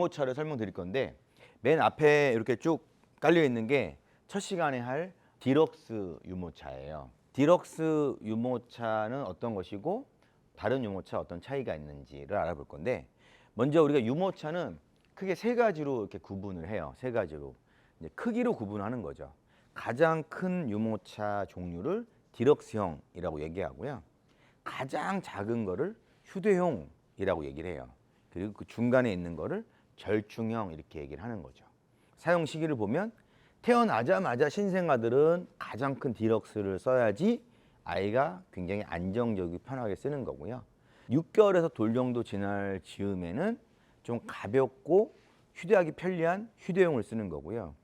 유모차를 설명드릴 건데 맨 앞에 이렇게 쭉 깔려 있는 게 첫 시간에 할 디럭스 유모차예요. 디럭스 유모차는 어떤 것이고 다른 유모차 어떤 차이가 있는지를 알아볼 건데 먼저 우리가 유모차는 크게 세 가지로 이렇게 구분을 해요. 세 가지로. 이제 크기로 구분하는 거죠. 가장 큰 유모차 종류를 디럭스형이라고 얘기하고요. 가장 작은 거를 휴대용이라고 얘기를 해요. 그리고 그 중간에 있는 거를 절충형 이렇게 얘기를 하는 거죠. 사용 시기를 보면 태어나자마자 신생아들은 가장 큰 디럭스를 써야지 아이가 굉장히 안정적이고 편하게 쓰는 거고요. 6개월에서 돌 정도 지날 즈음에는 좀 가볍고 휴대하기 편리한 휴대용을 쓰는 거고요.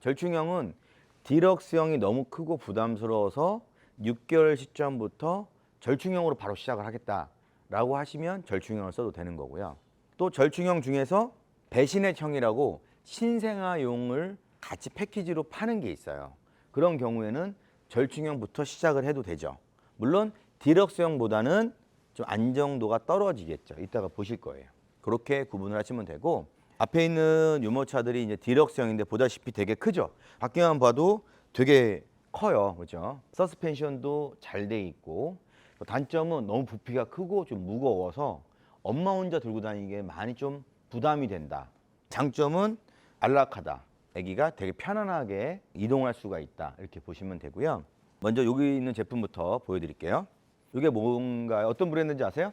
절충형은 디럭스형이 너무 크고 부담스러워서 6개월 시점부터 절충형으로 바로 시작을 하겠다라고 하시면 절충형을 써도 되는 거고요. 또 절충형 중에서 배신의형이라고 신생아용을 같이 패키지로 파는 게 있어요. 그런 경우에는 절충형부터 시작을 해도 되죠. 물론 디럭스형보다는 좀 안정도가 떨어지겠죠. 이따가 보실 거예요. 그렇게 구분을 하시면 되고 앞에 있는 유모차들이 이제 디럭스형인데 보다시피 되게 크죠. 밖에만 봐도 되게 커요. 그렇죠? 서스펜션도 잘 돼 있고 단점은 너무 부피가 크고 좀 무거워서 엄마 혼자 들고 다니기에 많이 좀 부담이 된다. 장점은 안락하다. 아기가 되게 편안하게 이동할 수가 있다. 이렇게 보시면 되고요. 먼저 여기 있는 제품부터 보여드릴게요. 이게 뭔가요? 어떤 브랜드인지 아세요?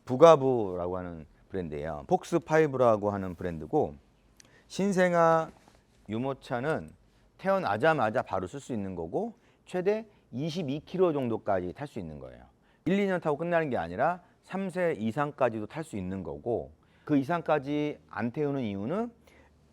부가부라고 하는 브랜드예요. 폭스5라고 하는 브랜드고 신생아 유모차는 태어나자마자 바로 쓸 수 있는 거고 최대 22km 정도까지 탈 수 있는 거예요. 1, 2년 타고 끝나는 게 아니라 3세 이상까지도 탈 수 있는 거고 그 이상까지 안 태우는 이유는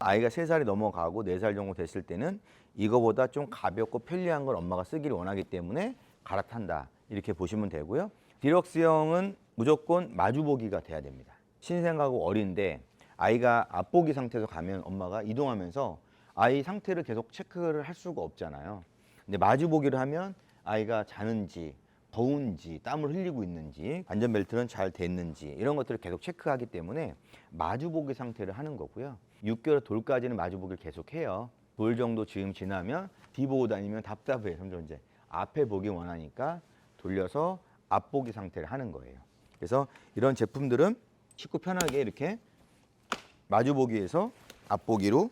아이가 3살이 넘어가고 4살 정도 됐을 때는 이거보다 좀 가볍고 편리한 걸 엄마가 쓰기를 원하기 때문에 갈아탄다. 이렇게 보시면 되고요. 디럭스형은 무조건 마주보기가 돼야 됩니다. 신생하고 어린데 아이가 앞보기 상태에서 가면 엄마가 이동하면서 아이 상태를 계속 체크를 할 수가 없잖아요. 근데 마주보기를 하면 아이가 자는지 더운지 땀을 흘리고 있는지 안전벨트는 잘 됐는지 이런 것들을 계속 체크하기 때문에 마주보기 상태를 하는 거고요. 6개월 돌까지는 마주보기를 계속해요. 돌 정도 즈음 지나면 뒤 보고 다니면 답답해. 점점 이제 앞에 보기 원하니까 돌려서 앞보기 상태를 하는 거예요. 그래서 이런 제품들은 쉽고 편하게 이렇게 마주보기에서 앞보기로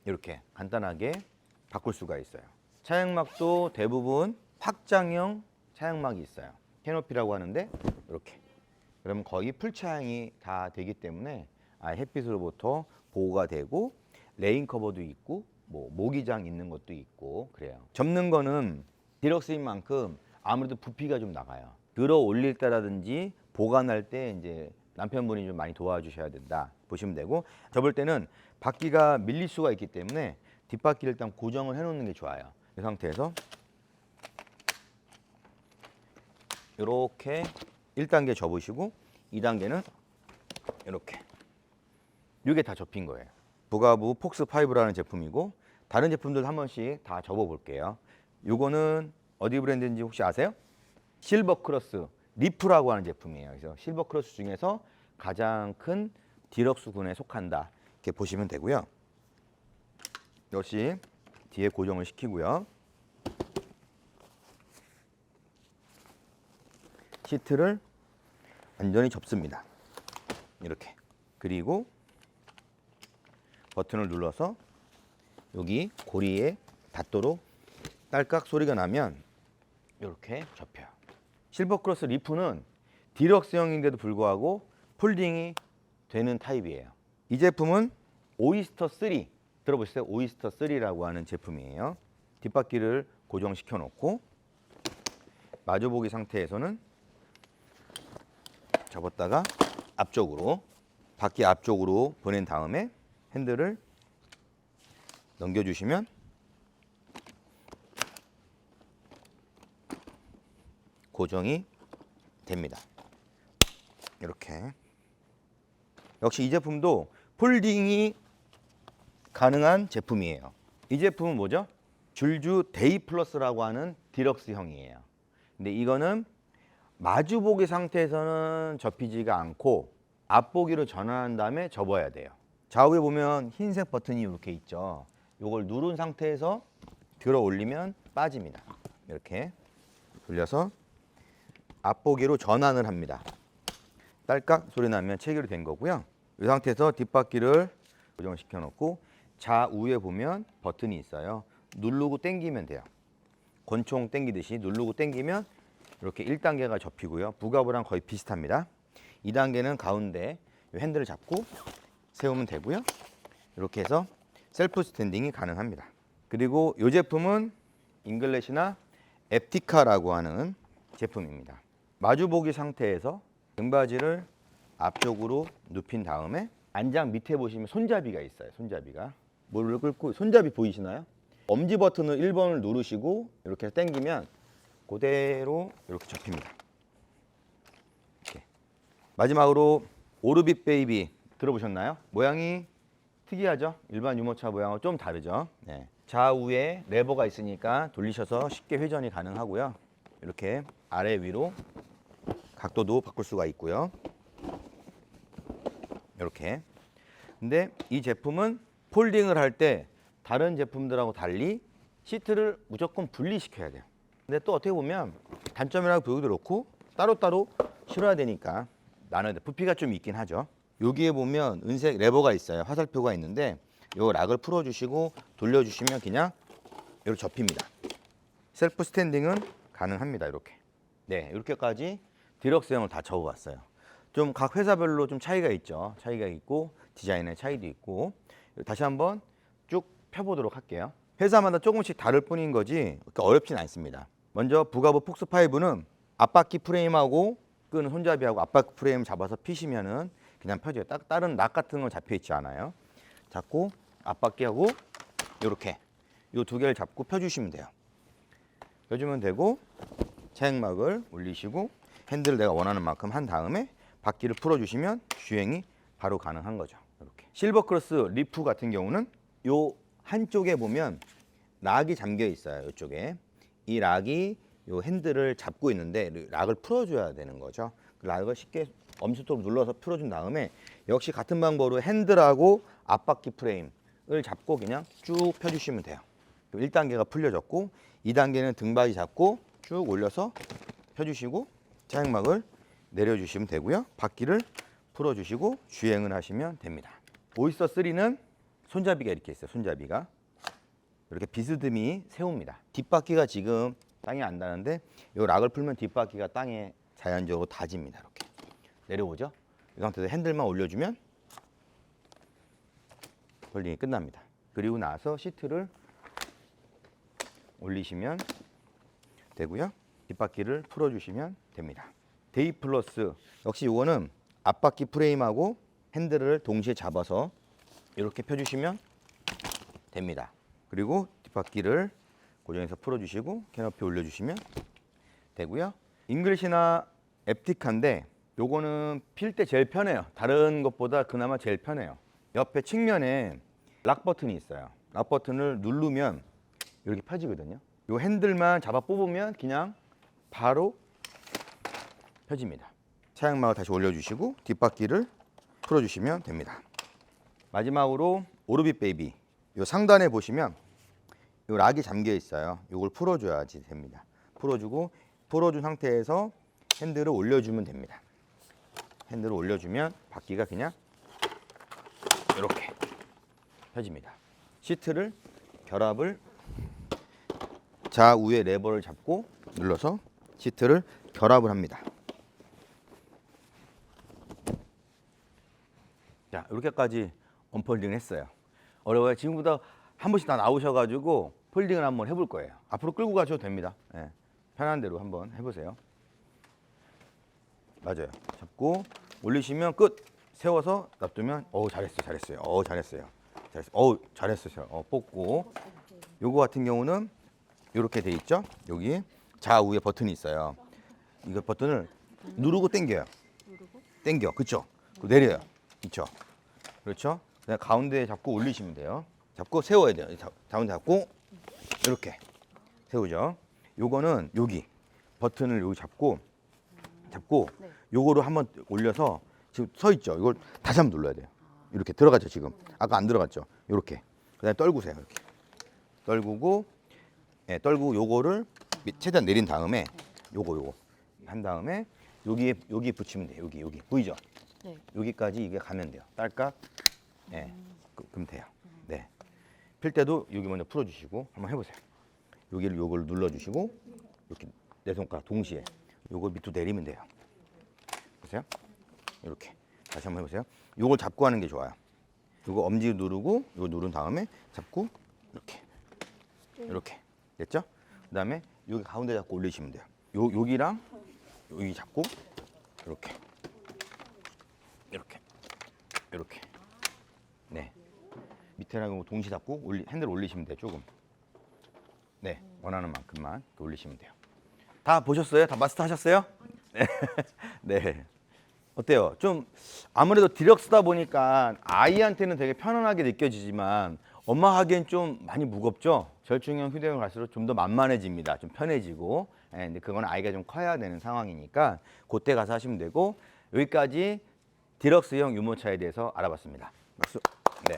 이렇게 간단하게 바꿀 수가 있어요. 차양막도 대부분 확장형 차양막이 있어요. 캐노피라고 하는데 이렇게. 그러면 거의 풀차양이 다 되기 때문에 햇빛으로부터 보호가 되고 레인 커버도 있고 뭐 모기장 있는 것도 있고 그래요. 접는 거는 디럭스인 만큼 아무래도 부피가 좀 나가요. 들어 올릴 때라든지 보관할 때 이제 남편분이 좀 많이 도와주셔야 된다 보시면 되고 접을 때는 바퀴가 밀릴 수가 있기 때문에 뒷바퀴를 일단 고정을 해 놓는 게 좋아요. 이 상태에서 이렇게 1단계 접으시고 2단계는 이렇게 이게 다 접힌 거예요. 부가부 폭스5라는 제품이고 다른 제품들 한 번씩 다 접어 볼게요. 요거는 어디 브랜드인지 혹시 아세요? 실버크로스 리프라고 하는 제품이에요. 그래서 실버크로스 중에서 가장 큰 디럭스군에 속한다. 이렇게 보시면 되고요. 역시 뒤에 고정을 시키고요. 시트를 완전히 접습니다. 이렇게. 그리고 버튼을 눌러서 여기 고리에 닿도록 딸깍 소리가 나면 이렇게 접혀요. 실버크로스 리프는 디럭스형인데도 불구하고 폴딩이 되는 타입이에요. 이 제품은 오이스터 3 들어보셨어요? 오이스터 3라고 하는 제품이에요. 뒷바퀴를 고정시켜 놓고 마주보기 상태에서는 접었다가 앞쪽으로 바퀴 앞쪽으로 보낸 다음에 핸들을 넘겨주시면 고정이 됩니다. 이렇게. 역시 이 제품도 폴딩이 가능한 제품이에요. 이 제품은 뭐죠? 줄주 데이 플러스라고 하는 디럭스형이에요. 근데 이거는 마주보기 상태에서는 접히지가 않고 앞보기로 전환한 다음에 접어야 돼요. 좌우에 보면 흰색 버튼이 이렇게 있죠. 이걸 누른 상태에서 들어 올리면 빠집니다. 이렇게 돌려서 앞보기로 전환을 합니다. 딸깍 소리 나면 체결이 된 거고요. 이 상태에서 뒷바퀴를 고정시켜 놓고 좌우에 보면 버튼이 있어요. 누르고 당기면 돼요. 권총 당기듯이 누르고 당기면 이렇게 1단계가 접히고요. 부가부랑 거의 비슷합니다. 2단계는 가운데 이 핸들을 잡고 세우면 되고요. 이렇게 해서 셀프 스탠딩이 가능합니다. 그리고 이 제품은 잉글래시나 앱티카라고 하는 제품입니다. 마주보기 상태에서 등받이를 앞쪽으로 눕힌 다음에 안장 밑에 보시면 손잡이가 있어요. 손잡이가. 뭐를 끌고 손잡이 보이시나요? 엄지 버튼을 1번을 누르시고 이렇게 당기면 그대로 이렇게 접힙니다. 이렇게. 마지막으로 오르빗 베이비 들어보셨나요? 모양이 특이하죠? 일반 유모차 모양하고 좀 다르죠? 네. 좌우에 레버가 있으니까 돌리셔서 쉽게 회전이 가능하고요. 이렇게 아래 위로 각도도 바꿀 수가 있고요. 이렇게. 근데 이 제품은 폴딩을 할 때 다른 제품들하고 달리 시트를 무조건 분리시켜야 돼요. 근데 또 어떻게 보면 단점이라고 보기도 그렇고 따로따로 실어야 되니까 나눠야 돼. 부피가 좀 있긴 하죠. 여기에 보면 은색 레버가 있어요. 화살표가 있는데 이 락을 풀어주시고 돌려주시면 그냥 이렇게 접힙니다. 셀프 스탠딩은 가능합니다. 이렇게. 네, 이렇게까지 디럭스형을 다 접어봤어요. 좀 각 회사별로 좀 차이가 있죠. 차이가 있고 디자인의 차이도 있고 다시 한번 쭉 펴보도록 할게요. 회사마다 조금씩 다를 뿐인 거지 그렇게 어렵진 않습니다. 먼저 부가보 폭스5는 앞바퀴 프레임하고 끄는 손잡이하고 앞바퀴 프레임 잡아서 피시면은 그냥 펴져요. 다른 락 같은 건 잡혀 있지 않아요. 잡고 앞바퀴하고 이렇게 이 두 개를 잡고 펴주시면 돼요. 펴주면 되고 차행막을 올리시고 핸들을 내가 원하는 만큼 한 다음에 바퀴를 풀어주시면 주행이 바로 가능한 거죠. 이렇게. 실버크로스 리프 같은 경우는 요 한쪽에 보면 락이 잠겨 있어요. 이쪽에 이 락이 요 핸들을 잡고 있는데 락을 풀어줘야 되는 거죠. 그 락을 쉽게 엄지손톱으로 눌러서 풀어준 다음에 역시 같은 방법으로 핸들하고 앞바퀴 프레임을 잡고 그냥 쭉 펴주시면 돼요. 1단계가 풀려졌고 2단계는 등받이 잡고 쭉 올려서 펴주시고 차행막을 내려주시면 되고요. 바퀴를 풀어주시고 주행을 하시면 됩니다. 오이스터 3는 손잡이가 이렇게 있어요. 손잡이가 이렇게 비스듬히 세웁니다. 뒷바퀴가 지금 땅에 안 닿는데 이 락을 풀면 뒷바퀴가 땅에 자연적으로 닿습니다. 이렇게 내려오죠. 이 상태에서 핸들만 올려주면 홀딩이 끝납니다. 그리고 나서 시트를 올리시면 되고요. 뒷바퀴를 풀어주시면 됩니다. 데이 플러스 역시 이거는 앞바퀴 프레임하고 핸들을 동시에 잡아서 이렇게 펴주시면 됩니다. 그리고 뒷바퀴를 고정해서 풀어주시고 캐노피 올려주시면 되고요. 잉글리시나 앱티카인데 요거는 필 때 제일 편해요. 다른 것보다 그나마 제일 편해요. 옆에 측면에 락 버튼이 있어요. 락 버튼을 누르면 이렇게 펴지거든요. 요 핸들만 잡아 뽑으면 그냥 바로 펴집니다. 차량막을 다시 올려주시고 뒷바퀴를 풀어주시면 됩니다. 마지막으로 오르빗 베이비 요 상단에 보시면 요 락이 잠겨 있어요. 요걸 풀어줘야지 됩니다. 풀어준 상태에서 핸들을 올려주면 됩니다. 핸들을 올려주면 바퀴가 그냥 이렇게 펴집니다. 시트를 결합을 좌우의 레버를 잡고 눌러서 시트를 결합을 합니다. 자, 이렇게까지 언폴딩을 했어요. 어려워요. 지금부터 한 번씩 다 나오셔가지고 폴딩을 한번 해볼 거예요. 앞으로 끌고 가셔도 됩니다. 네, 편한 대로 한번 해보세요. 맞아요. 잡고 올리시면 끝. 세워서 놔두면 잘했어요. 잘했어요. 뽑고 요거 같은 경우는 이렇게 돼 있죠. 여기 좌우에 버튼이 있어요. 이거 버튼을 누르고 당겨요. 당겨, 그렇죠? 내려요, 그렇죠? 그렇죠? 그냥 가운데 잡고 올리시면 돼요. 잡고 세워야 돼요. 가운데 잡고 이렇게 세우죠. 요거는 여기 버튼을 여기 잡고 요거를 한번 올려서 지금 서 있죠. 이걸 다시 한번 눌러야 돼요. 이렇게 들어갔죠 지금. 아까 안 들어갔죠. 이렇게. 그다음에 떨구세요. 이렇게. 떨구고, 예, 떨구고 요거를 최대한 내린 다음에 요거 한 다음에 여기 붙이면 돼요. 여기 보이죠? 네. 여기까지 이게 가면 돼요. 딸깍. 예, 그럼 돼요. 네. 필 때도 여기 먼저 풀어주시고 한번 해보세요. 요걸 눌러주시고 이렇게 네 손가락 동시에 요걸 밑으로 내리면 돼요. 보세요. 이렇게 다시 한번 해보세요. 요걸 잡고 하는 게 좋아요. 요거 엄지 누르고 요거 누른 다음에 잡고 이렇게 됐죠? 그다음에 여기 가운데 잡고 올리시면 돼요. 여기랑 여기 잡고 이렇게 네 밑에랑 동시 잡고 핸들 올리시면 돼요. 조금 네 원하는 만큼만 올리시면 돼요. 다 보셨어요? 다 마스터 하셨어요? 네. 어때요? 좀 아무래도 디럭스다 보니까 아이한테는 되게 편안하게 느껴지지만 엄마 하기엔 좀 많이 무겁죠? 절충형 휴대용 갈수록 좀 더 만만해집니다. 좀 편해지고. 예, 근데 그건 아이가 좀 커야 되는 상황이니까 그때 가서 하시면 되고 여기까지 디럭스형 유모차에 대해서 알아봤습니다. 박수. 네.